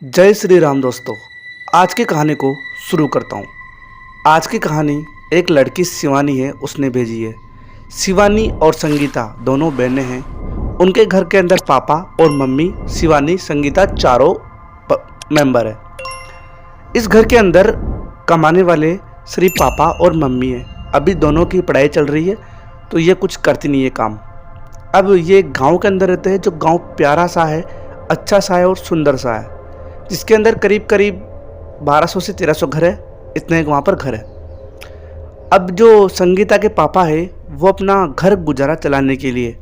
जय श्री राम दोस्तों। आज की कहानी को शुरू करता हूँ। आज की कहानी एक लड़की शिवानी है, उसने भेजी है। शिवानी और संगीता दोनों बहनें हैं। उनके घर के अंदर पापा और मम्मी, शिवानी, संगीता चारों मेंबर है। इस घर के अंदर कमाने वाले सिर्फ पापा और मम्मी है। अभी दोनों की पढ़ाई चल रही है तो ये कुछ करती नहीं है काम। अब ये गांव के अंदर रहते हैं, जो गांव प्यारा सा है, अच्छा सा है और सुंदर सा है, जिसके अंदर करीब करीब 1200 से 1300 घर है। इतने वहाँ पर घर है। अब जो संगीता के पापा है वो अपना घर गुजारा चलाने के लिए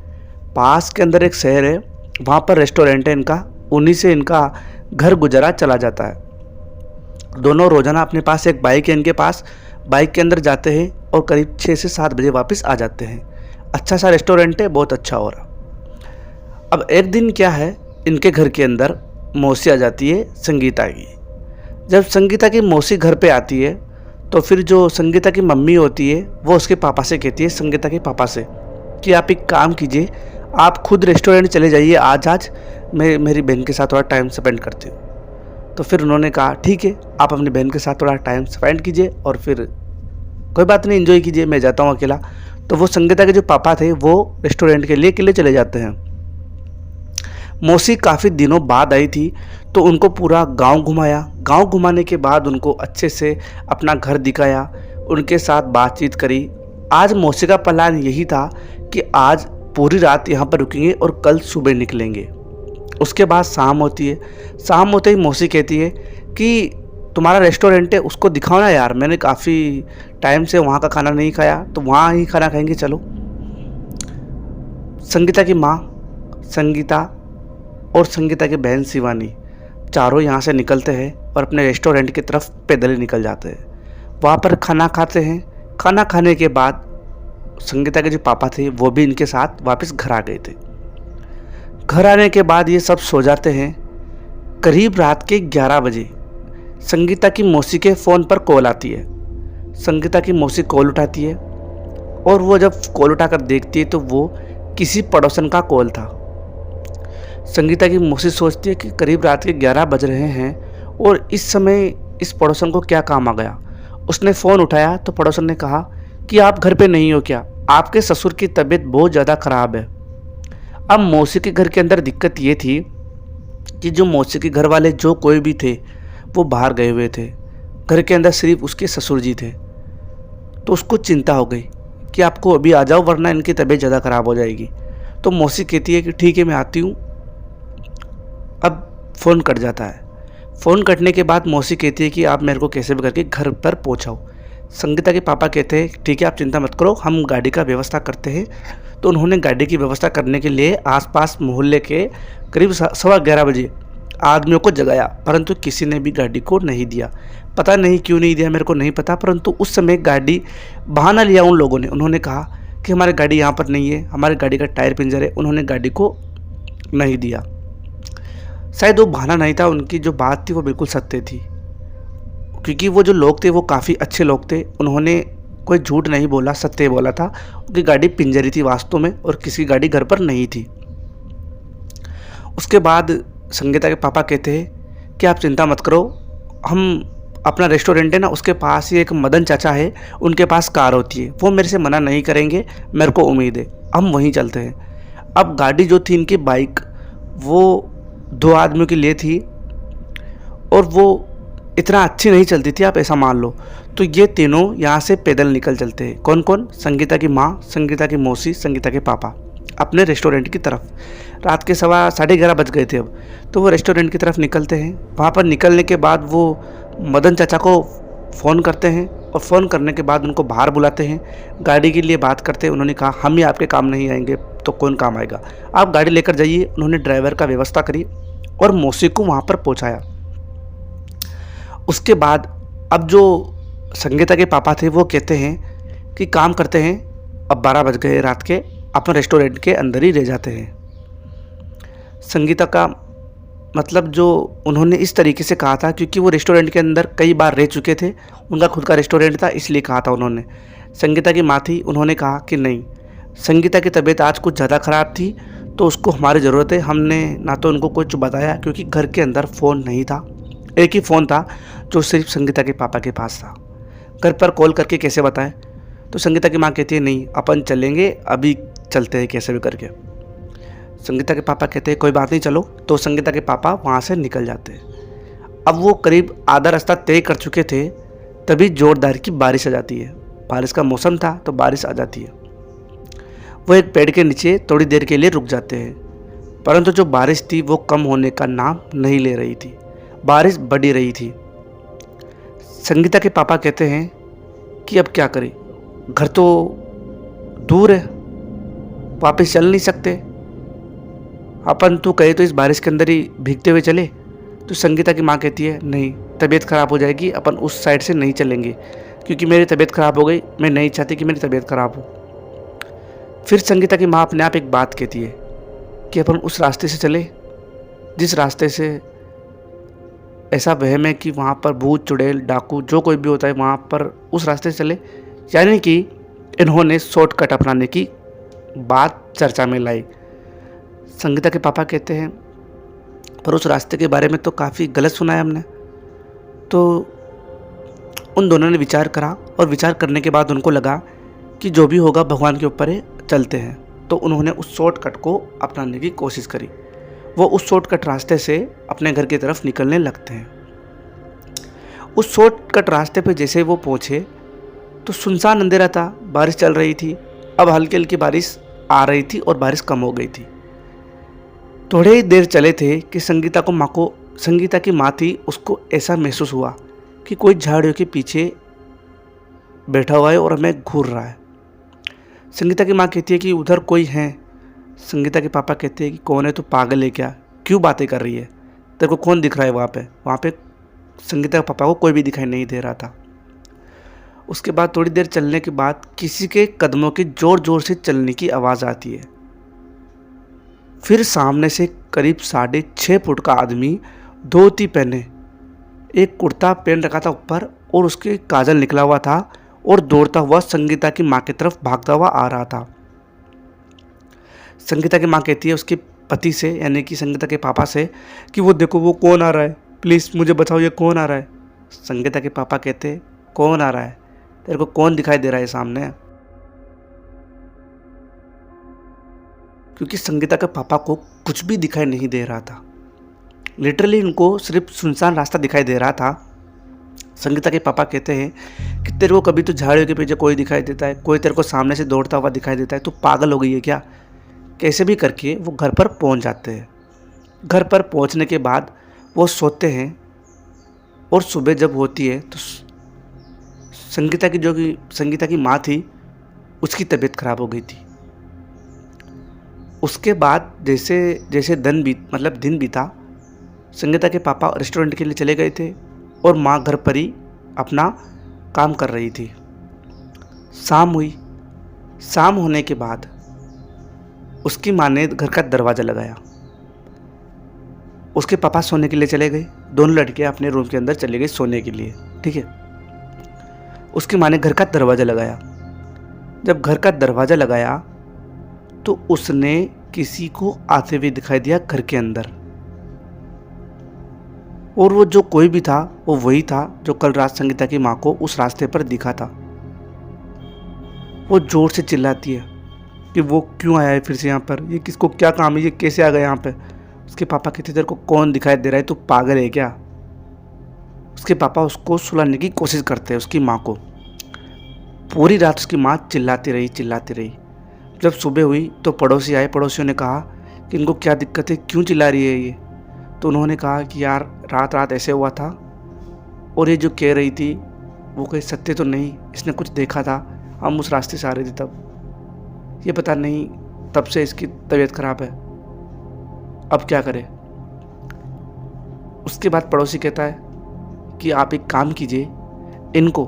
पास के अंदर एक शहर है, वहाँ पर रेस्टोरेंट है इनका, उन्हीं से इनका घर गुजारा चला जाता है। दोनों रोज़ाना अपने पास एक बाइक है, इनके पास बाइक के अंदर जाते हैं और करीब 6 से 7 बजे वापस आ जाते हैं। अच्छा सा रेस्टोरेंट है, बहुत अच्छा हो रहा। अब एक दिन क्या है, इनके घर के अंदर मौसी आ जाती है संगीता की। जब संगीता की मौसी घर पे आती है तो फिर जो संगीता की मम्मी होती है वो उसके पापा से कहती है, संगीता के पापा से, कि आप एक काम कीजिए, आप खुद रेस्टोरेंट चले जाइए, आज मैं मेरी बहन के साथ थोड़ा टाइम स्पेंड करती हूँ। तो फिर उन्होंने कहा ठीक है, आप अपनी बहन के साथ थोड़ा टाइम स्पेंड कीजिए और फिर कोई बात नहीं, एंजॉय कीजिए, मैं जाता हूँ अकेला। तो वो संगीता के जो पापा थे वो रेस्टोरेंट के लिए अकेले चले जाते हैं। मौसी काफ़ी दिनों बाद आई थी तो उनको पूरा गांव घुमाया। गांव घुमाने के बाद उनको अच्छे से अपना घर दिखाया, उनके साथ बातचीत करी। आज मौसी का प्लान यही था कि आज पूरी रात यहाँ पर रुकेंगे और कल सुबह निकलेंगे। उसके बाद शाम होती है। शाम होते ही मौसी कहती है कि तुम्हारा रेस्टोरेंट है, उसको दिखाओ ना यार, मैंने काफ़ी टाइम से वहाँ का खाना नहीं खाया, तो वहाँ ही खाना खाएंगे, चलो। संगीता की माँ संगीता और संगीता की बहन शिवानी चारों यहाँ से निकलते हैं और अपने रेस्टोरेंट की तरफ पैदल ही निकल जाते हैं। वहाँ पर खाना खाते हैं। खाना खाने के बाद संगीता के जो पापा थे वो भी इनके साथ वापस घर आ गए थे। घर आने के बाद ये सब सो जाते हैं। करीब रात के 11 बजे संगीता की मौसी के फ़ोन पर कॉल आती है। संगीता की मौसी कॉल उठाती है और वो जब कॉल उठाकर देखती है तो वो किसी पड़ोसन का कॉल था। संगीता की मौसी सोचती है कि करीब रात के 11 बज रहे हैं और इस समय इस पड़ोसन को क्या काम आ गया। उसने फ़ोन उठाया तो पड़ोसन ने कहा कि आप घर पे नहीं हो क्या, आपके ससुर की तबीयत बहुत ज़्यादा ख़राब है। अब मौसी के घर के अंदर दिक्कत ये थी कि जो मौसी के घर वाले जो कोई भी थे वो बाहर गए हुए थे, घर के अंदर सिर्फ उसके ससुर जी थे। तो उसको चिंता हो गई कि आपको अभी आ जाओ वरना इनकी तबीयत ज़्यादा ख़राब हो जाएगी। तो मौसी कहती है कि ठीक है, मैं आती हूँ। अब फ़ोन कट जाता है। फ़ोन कटने के बाद मौसी कहती है कि आप मेरे को कैसे भी करके घर पर पहुंचाओ। संगीता के पापा कहते हैं ठीक है, आप चिंता मत करो, हम गाड़ी का व्यवस्था करते हैं। तो उन्होंने गाड़ी की व्यवस्था करने के लिए आसपास मोहल्ले के करीब 11:15 बजे आदमियों को जगाया, परंतु किसी ने भी गाड़ी को नहीं दिया। पता नहीं क्यों नहीं दिया, मेरे को नहीं पता, परंतु उस समय गाड़ी बहाना लिया उन लोगों ने। उन्होंने कहा कि हमारी गाड़ी यहाँ पर नहीं है, हमारी गाड़ी का टायर पंचर है। उन्होंने गाड़ी को नहीं दिया। शायद वो बहाना नहीं था, उनकी जो बात थी वो बिल्कुल सत्य थी, क्योंकि वो जो लोग थे वो काफ़ी अच्छे लोग थे। उन्होंने कोई झूठ नहीं बोला, सत्य बोला था। उनकी गाड़ी पिंजरी थी वास्तव में और किसी गाड़ी घर पर नहीं थी। उसके बाद संगीता के पापा कहते हैं कि आप चिंता मत करो, हम अपना रेस्टोरेंट है ना, उसके पास ही एक मदन चाचा है, उनके पास कार होती है, वो मेरे से मना नहीं करेंगे, मेरे को उम्मीद है, हम वहीं चलते हैं। अब गाड़ी जो थी इनकी बाइक, वो 2 आदमियों के लिए थी और वो इतना अच्छी नहीं चलती थी, आप ऐसा मान लो। तो ये तीनों यहाँ से पैदल निकल चलते हैं। कौन कौन? संगीता की माँ, संगीता की मौसी, संगीता के पापा, अपने रेस्टोरेंट की तरफ। रात के 11:15 बज गए थे अब। तो वो रेस्टोरेंट की तरफ निकलते हैं। वहाँ पर निकलने के बाद वो मदन चाचा को फ़ोन करते हैं और फ़ोन करने के बाद उनको बाहर बुलाते हैं, गाड़ी के लिए बात करते हैं। उन्होंने कहा हम ही आपके काम नहीं आएंगे तो कौन काम आएगा, आप गाड़ी लेकर जाइए। उन्होंने ड्राइवर का व्यवस्था करी और मौसी को वहाँ पर पहुँचाया। उसके बाद अब जो संगीता के पापा थे वो कहते हैं कि काम करते हैं, अब 12 बज गए रात के, अपने रेस्टोरेंट के अंदर ही रह जाते हैं। संगीता का मतलब जो उन्होंने इस तरीके से कहा था क्योंकि वो रेस्टोरेंट के अंदर कई बार रह चुके थे, उनका खुद का रेस्टोरेंट था, इसलिए कहा था उन्होंने। संगीता की माँ थी, उन्होंने कहा कि नहीं, संगीता की तबीयत आज कुछ ज़्यादा ख़राब थी तो उसको हमारी ज़रूरत है। हमने ना तो उनको कुछ बताया क्योंकि घर के अंदर फ़ोन नहीं था, एक ही फ़ोन था जो सिर्फ संगीता के पापा के पास था। घर पर कॉल करके कैसे बताएं? तो संगीता की माँ कहती है नहीं, अपन चलेंगे, अभी चलते हैं कैसे भी करके। संगीता के पापा कहते हैं कोई बात नहीं, चलो। तो संगीता के पापा वहाँ से निकल जाते हैं। अब वो करीब आधा रास्ता तय कर चुके थे, तभी ज़ोरदार की बारिश आ जाती है। बारिश का मौसम था तो बारिश आ जाती है। वो एक पेड़ के नीचे थोड़ी देर के लिए रुक जाते हैं, परंतु जो बारिश थी वो कम होने का नाम नहीं ले रही थी, बारिश बढ़ी रही थी। संगीता के पापा कहते हैं कि अब क्या करें, घर तो दूर है, वापस चल नहीं सकते, अपन तो कहे तो इस बारिश के अंदर ही भीगते हुए चले। तो संगीता की माँ कहती है नहीं, तबीयत ख़राब हो जाएगी, अपन उस साइड से नहीं चलेंगे क्योंकि मेरी तबीयत ख़राब हो गई, मैं नहीं चाहती कि मेरी तबीयत ख़राब हो। फिर संगीता की माँ अपने आप एक बात कहती है कि अपन उस रास्ते से चले जिस रास्ते से ऐसा वहम है कि वहाँ पर भूत चुड़ैल डाकू जो कोई भी होता है वहाँ पर उस रास्ते से चले। यानी कि इन्होंने शॉर्टकट अपनाने की बात चर्चा में लाई। संगीता के पापा कहते हैं पर उस रास्ते के बारे में तो काफ़ी गलत सुना है हमने। तो उन दोनों ने विचार करा और विचार करने के बाद उनको लगा कि जो भी होगा भगवान के ऊपर है, चलते हैं। तो उन्होंने उस शॉर्टकट को अपनाने की कोशिश करी। वो उस शॉर्टकट रास्ते से अपने घर की तरफ निकलने लगते हैं। उस शॉर्टकट रास्ते पर जैसे वो पहुँचे तो सुनसान अंधेरा था, बारिश चल रही थी। अब हल्की हल्की बारिश आ रही थी और बारिश कम हो गई थी। थोड़े ही देर चले थे कि संगीता की माँ थी, उसको ऐसा महसूस हुआ कि कोई झाड़ियों के पीछे बैठा हुआ है और हमें घूर रहा है। संगीता की माँ कहती है कि उधर कोई है। संगीता के पापा कहते हैं कि कौन है, तो पागल है क्या, क्यों बातें कर रही है, तेरे को कौन दिख रहा है वहाँ पे? वहाँ पे संगीता के पापा को कोई भी दिखाई नहीं दे रहा था। उसके बाद थोड़ी देर चलने के बाद किसी के कदमों की ज़ोर ज़ोर से चलने की आवाज़ आती है। फिर सामने से करीब 6.5 फुट का आदमी, धोती पहने, एक कुर्ता पहन रखा था ऊपर और उसके काजल निकला हुआ था और दौड़ता हुआ संगीता की माँ की तरफ भागता हुआ आ रहा था। संगीता की माँ कहती है उसके पति से, यानी कि संगीता के पापा से, कि वो देखो वो कौन आ रहा है, प्लीज़ मुझे बताओ ये कौन आ रहा है। संगीता के पापा कहते हैं कौन आ रहा है, तेरे को कौन दिखाई दे रहा है सामने? क्योंकि संगीता के पापा को कुछ भी दिखाई नहीं दे रहा था। लिटरली उनको सिर्फ सुनसान रास्ता दिखाई दे रहा था। संगीता के पापा कहते हैं कि तेरे को कभी तो झाड़ियों के पीछे कोई दिखाई देता है, कोई तेरे को सामने से दौड़ता हुआ दिखाई देता है, तो पागल हो गई है क्या? कैसे भी करके वो घर पर पहुंच जाते हैं। घर पर पहुंचने के बाद वो सोते हैं और सुबह जब होती है तो संगीता की माँ थी, उसकी तबीयत खराब हो गई थी। उसके बाद जैसे जैसे दिन बीता, संगीता के पापा रेस्टोरेंट के लिए चले गए थे और माँ घर पर ही अपना काम कर रही थी। शाम हुई। शाम होने के बाद उसकी माँ ने घर का दरवाज़ा लगाया। उसके पापा सोने के लिए चले गए, दोनों लड़कियाँ अपने रूम के अंदर चले गई सोने के लिए, ठीक है। उसकी माँ ने घर का दरवाज़ा लगाया। जब घर का दरवाज़ा लगाया तो उसने किसी को आते हुए दिखाई दिया घर के अंदर, और वो जो कोई भी था वो वही था जो कल रात संगीता की माँ को उस रास्ते पर दिखा था। वो जोर से चिल्लाती है कि वो क्यों आया है फिर से यहाँ पर, ये किसको क्या काम है, ये कैसे आ गया यहाँ पे? उसके पापा कहते तेरे को कौन दिखाई दे रहा है, तू पागल है क्या? उसके पापा उसको सुलाने की कोशिश करते हैं, उसकी माँ को। पूरी रात उसकी माँ चिल्लाती रही। जब सुबह हुई तो पड़ोसी आए। पड़ोसियों ने कहा कि इनको क्या दिक्कत है, क्यों चिल्ला रही है ये? तो उन्होंने कहा कि यार रात ऐसे हुआ था और ये जो कह रही थी वो कोई सत्य तो नहीं, इसने कुछ देखा था, हम उस रास्ते से आ रहे थे तब, ये पता नहीं तब से इसकी तबीयत खराब है, अब क्या करें? उसके बाद पड़ोसी कहता है कि आप एक काम कीजिए, इनको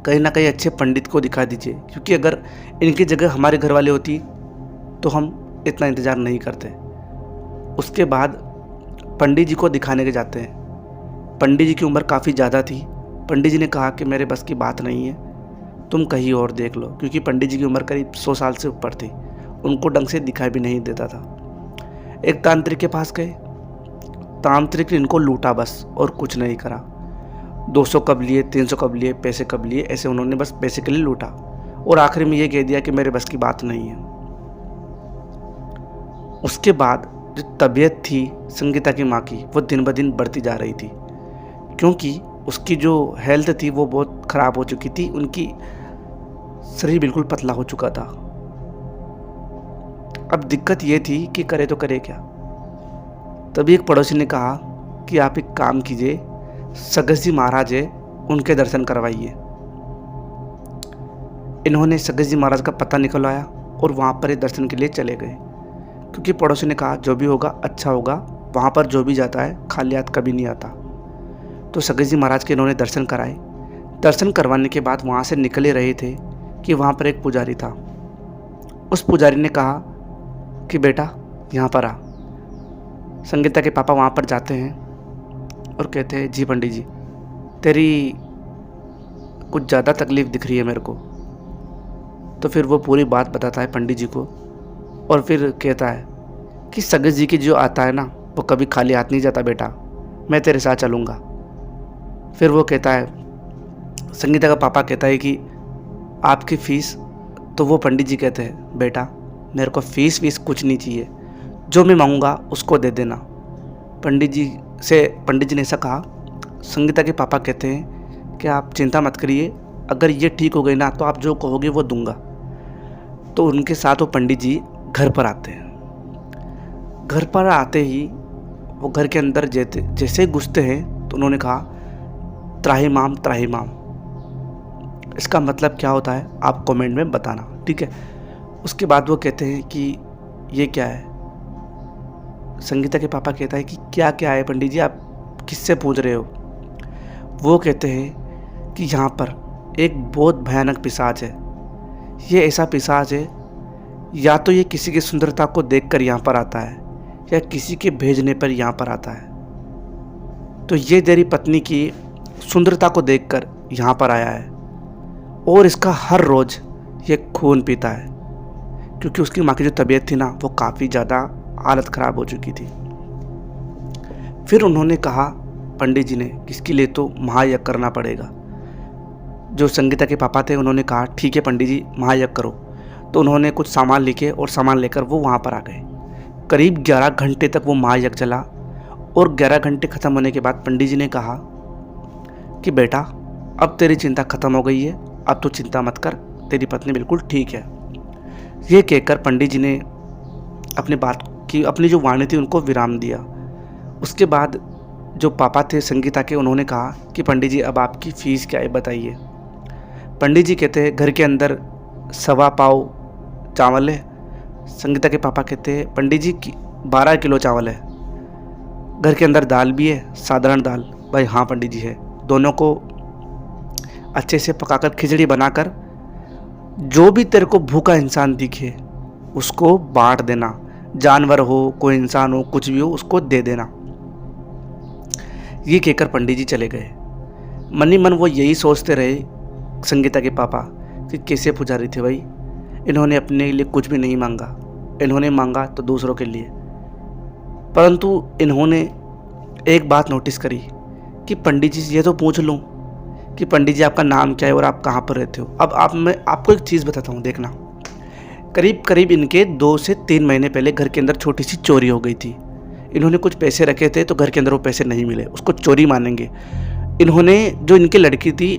कहीं ना कहीं अच्छे पंडित को दिखा दीजिए, क्योंकि अगर इनकी जगह हमारे घर वाले होती तो हम इतना इंतज़ार नहीं करते। उसके बाद पंडित जी को दिखाने के जाते हैं। पंडित जी की उम्र काफ़ी ज़्यादा थी। पंडित जी ने कहा कि मेरे बस की बात नहीं है, तुम कहीं और देख लो, क्योंकि पंडित जी की उम्र करीब 100 साल से ऊपर थी उनको ढंग से दिखाई भी नहीं देता था। एक तांत्रिक के पास गए, तांत्रिक ने इनको लूटा बस और कुछ नहीं करा। 200 कब लिए, 300 कब लिए, पैसे कब लिए, ऐसे उन्होंने बस पैसे के लिए लूटा और आखिर में ये कह दिया कि मेरे बस की बात नहीं है। उसके बाद जो तबीयत थी संगीता की माँ की वो दिन ब दिन बढ़ती जा रही थी, क्योंकि उसकी जो हेल्थ थी वो बहुत ख़राब हो चुकी थी। उनकी शरीर बिल्कुल पतला हो चुका था। अब दिक्कत ये थी कि करे तो करे क्या। तभी एक पड़ोसी ने कहा कि आप एक काम कीजिए, सगस जी महाराज है उनके दर्शन करवाइए। इन्होंने सगस जी महाराज का पता निकलवाया और वहाँ पर दर्शन के लिए चले गए, क्योंकि पड़ोसी ने कहा जो भी होगा अच्छा होगा, वहाँ पर जो भी जाता है खाली हाथ कभी नहीं आता। तो सगस जी महाराज के इन्होंने दर्शन कराए। दर्शन करवाने के बाद वहाँ से निकले रहे थे कि वहाँ पर एक पुजारी था। उस पुजारी ने कहा कि बेटा यहाँ पर आ। संगीता के पापा वहाँ पर जाते हैं और कहते हैं जी पंडित जी, तेरी कुछ ज़्यादा तकलीफ़ दिख रही है मेरे को। तो फिर वो पूरी बात बताता है पंडित जी को और फिर कहता है कि सगस जी की जो आता है ना वो कभी खाली हाथ नहीं जाता बेटा, मैं तेरे साथ चलूँगा। फिर वो कहता है, संगीता का पापा कहता है कि आपकी फ़ीस। तो वो पंडित जी कहते हैं बेटा मेरे को फ़ीस वीस कुछ नहीं चाहिए, जो मैं मांगूंगा उसको दे देना। पंडित जी ने ऐसा कहा। संगीता के पापा कहते हैं कि आप चिंता मत करिए, अगर ये ठीक हो गई ना तो आप जो कहोगे वो दूंगा। तो उनके साथ वो पंडित जी घर पर आते हैं। घर पर आते ही वो घर के अंदर जैसे घुसते हैं तो उन्होंने कहा त्राहिमाम त्राहिमाम। इसका मतलब क्या होता है आप कमेंट में बताना, ठीक है। उसके बाद वो कहते हैं कि ये क्या है। संगीता के पापा कहता है कि क्या क्या है पंडित जी, आप किससे पूछ रहे हो। वो कहते हैं कि यहाँ पर एक बहुत भयानक पिशाच है। ये ऐसा पिशाच है, या तो ये किसी की सुंदरता को देखकर यहाँ पर आता है या किसी के भेजने पर यहाँ पर आता है। तो ये तेरी पत्नी की सुंदरता को देखकर यहाँ पर आया है और इसका हर रोज़ ये खून पीता है, क्योंकि उसकी माँ की जो तबीयत थी ना वो काफ़ी ज़्यादा हालत ख़राब हो चुकी थी। फिर उन्होंने कहा पंडित जी ने कि इसके लिए तो महायज्ञ करना पड़ेगा। जो संगीता के पापा थे उन्होंने कहा ठीक है पंडित जी महायज्ञ करो। तो उन्होंने कुछ सामान लिखे और सामान लेकर वो वहाँ पर आ गए। करीब 11 घंटे तक वो महायज्ञ चला और 11 घंटे ख़त्म होने के बाद पंडित जी ने कहा कि बेटा अब तेरी चिंता ख़त्म हो गई है, अब तो चिंता मत कर, तेरी पत्नी बिल्कुल ठीक है। ये कहकर पंडित जी ने अपनी जो वाणी थी उनको विराम दिया। उसके बाद जो पापा थे संगीता के उन्होंने कहा कि पंडित जी अब आपकी फ़ीस क्या है बताइए। पंडित जी कहते हैं घर के अंदर 1.25 पाव चावल है। संगीता के पापा कहते हैं पंडित जी 12 किलो चावल है। घर के अंदर दाल भी है, साधारण दाल। भाई हाँ पंडित जी है। दोनों को अच्छे से पकाकर खिचड़ी बनाकर जो भी तेरे को भूखा इंसान दिखे उसको बांट देना, जानवर हो कोई इंसान हो कुछ भी हो उसको दे देना। ये कहकर पंडित जी चले गए। मन ही मन वो यही सोचते रहे संगीता के पापा कि कैसे पुजारी थे भाई, इन्होंने अपने लिए कुछ भी नहीं मांगा, इन्होंने मांगा तो दूसरों के लिए। परंतु इन्होंने एक बात नोटिस करी कि पंडित जी से ये तो पूछ लूँ कि पंडित जी आपका नाम क्या है और आप कहाँ पर रहते हो। अब मैं आपको एक चीज़ बताता हूँ, देखना। करीब इनके 2 से 3 महीने पहले घर के अंदर छोटी सी चोरी हो गई थी। इन्होंने कुछ पैसे रखे थे तो घर के अंदर वो पैसे नहीं मिले, उसको चोरी मानेंगे। इन्होंने जो इनकी लड़की थी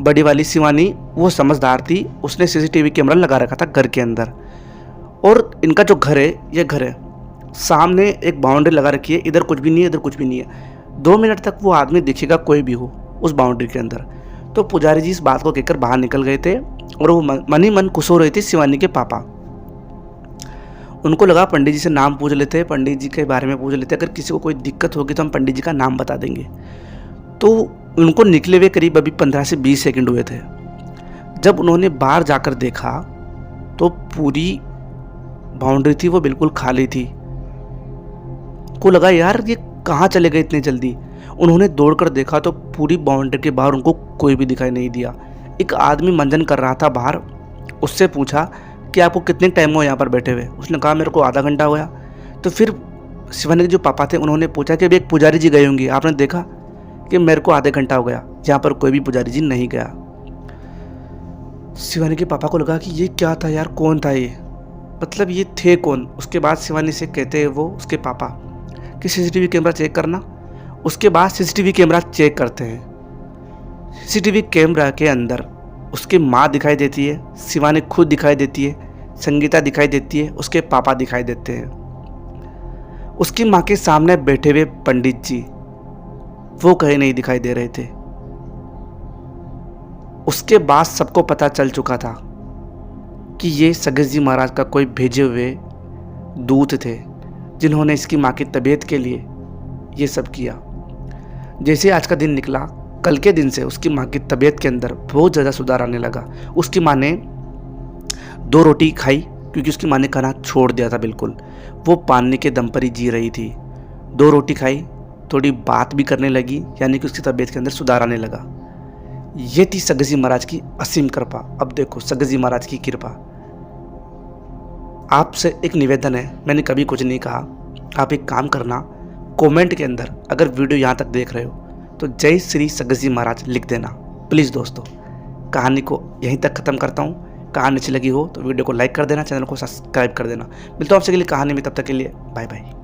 बड़ी वाली शिवानी, वो समझदार थी, उसने CCTV कैमरा लगा रखा था घर के अंदर। और इनका जो घर है ये घर है, सामने एक बाउंड्री लगा रखी है, इधर कुछ भी नहीं है इधर कुछ भी नहीं है। 2 मिनट तक वो आदमी दिखेगा कोई भी हो उस बाउंड्री के अंदर। तो पुजारी जी इस बात को कहकर बाहर निकल गए थे और वो मन ही मन खुश हो रही थी शिवानी के पापा। उनको लगा पंडित जी से नाम पूछ लेते, पंडित जी के बारे में पूछ लेते, अगर किसी को कोई दिक्कत होगी तो हम पंडित जी का नाम बता देंगे। तो उनको निकले हुए करीब अभी 15 से 20 सेकंड हुए थे। जब उन्होंने बाहर जाकर देखा तो पूरी बाउंड्री थी वो बिल्कुल खाली थी। को लगा यार ये कहाँ चले गए इतने जल्दी। उन्होंने दौड़कर देखा तो पूरी बाउंड्री के बाहर उनको कोई भी दिखाई नहीं दिया। एक आदमी मंजन कर रहा था बाहर, उससे पूछा कि आपको कितने टाइम हो यहाँ पर बैठे हुए। उसने कहा मेरे को आधा घंटा हो गया। तो फिर शिवानी के जो पापा थे उन्होंने पूछा कि अभी एक पुजारी जी गए होंगे, आपने देखा? कि मेरे को आधे घंटा हो गया, यहाँ पर कोई भी पुजारी जी नहीं गया। शिवानी के पापा को लगा कि ये क्या था यार, कौन था ये, मतलब ये थे कौन। उसके बाद शिवानी से कहते हैं वो उसके पापा कि सीसीटीवी कैमरा चेक करना। उसके बाद सीसीटीवी कैमरा चेक करते हैं। सीसीटीवी कैमरा के अंदर उसकी माँ दिखाई देती है, शिवानी खुद दिखाई देती है, संगीता दिखाई देती है, उसके पापा दिखाई देते हैं। उसकी माँ के सामने बैठे हुए पंडित जी वो कहीं नहीं दिखाई दे रहे थे। उसके बाद सबको पता चल चुका था कि ये सगत जी महाराज का कोई भेजे हुए दूत थे जिन्होंने इसकी माँ की तबीयत के लिए ये सब किया। जैसे आज का दिन निकला, कल के दिन से उसकी माँ की तबीयत के अंदर बहुत ज़्यादा सुधार आने लगा। उसकी माँ ने 2 रोटी खाई क्योंकि उसकी माँ ने खाना छोड़ दिया था बिल्कुल। वो पानी के दम पर ही जी रही थी। 2 रोटी खाई, थोड़ी बात भी करने लगी, यानी कि उसकी तबीयत के अंदर सुधार आने लगा। ये थी सगत जी महाराज की असीम कृपा। अब देखो सगत जी महाराज की कृपा। आपसे एक निवेदन है, मैंने कभी कुछ नहीं कहा, आप एक काम करना, कमेंट के अंदर अगर वीडियो यहाँ तक देख रहे हो तो जय श्री सगत जी महाराज लिख देना प्लीज़। दोस्तों कहानी को यहीं तक ख़त्म करता हूँ। कहानी अच्छी लगी हो तो वीडियो को लाइक कर देना, चैनल को सब्सक्राइब कर देना। मिलता हूँ आपसे अगली कहानी में, तब तक के लिए बाय बाय।